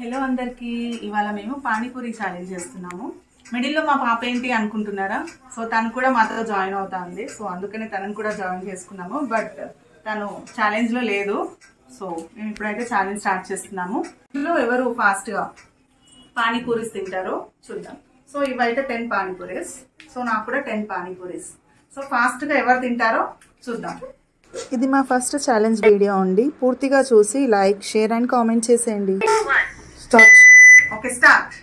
Hello అందరికీ, ఇవాళ మేము పానీపూరి ఛాలెంజ్ చేస్తున్నాము. మిడిల్లో మా పాప ఏంటి అనుకుంటున్నారా? సో తను కూడా మాతో జాయిన్ అవుతా ఉంది. సో అందుకనే తనను కూడా జాయిన్ చేసుకున్నాము. బట్ తను ఛాలెంజ్లో లేదు. సో మేము ఇప్పుడైతే ఛాలెంజ్ స్టార్ట్ చేస్తున్నాము. ఇందులో ఎవరు ఫాస్ట్గా పానీపూరీస్ తింటారో చూద్దాం. సో ఇవైతే 10 పానీపూరీస్. సో నాకు కూడా 10 పానీపూరీస్. సో ఫాస్ట్గా ఎవరు తింటారో చూద్దాం. ఇది మా ఫస్ట్ ఛాలెంజ్ వీడియో అండి. పూర్తిగా చూసి లైక్, షేర్ అండ్ కామెంట్ చేసేయండి. Start. Okay, start.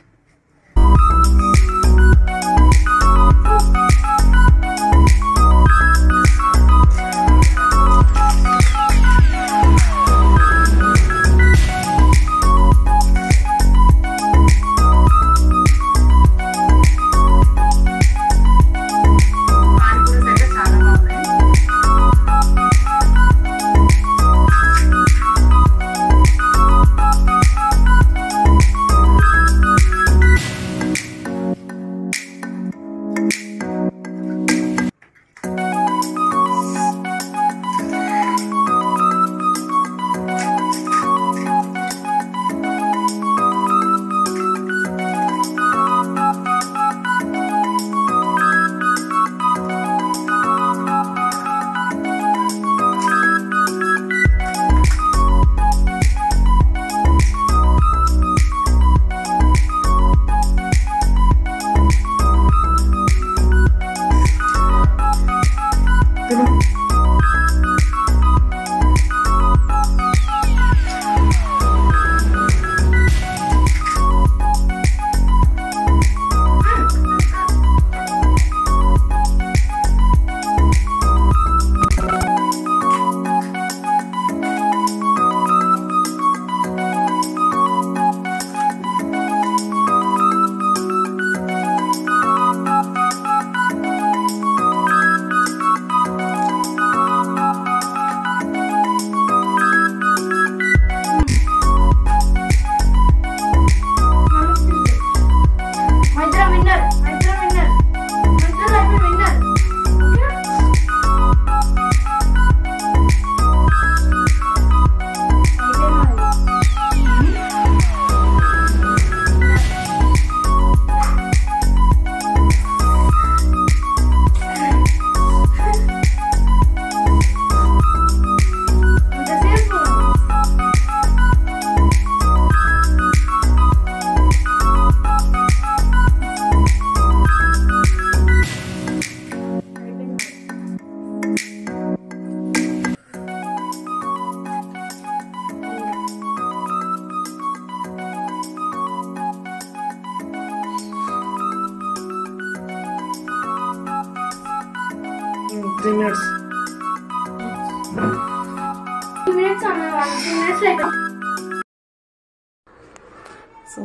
So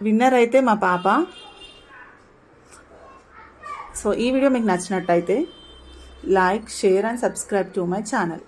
winner అయితే మా పాప. సో ఈ వీడియో మీకు నచ్చినట్టయితే like, share and subscribe to my channel.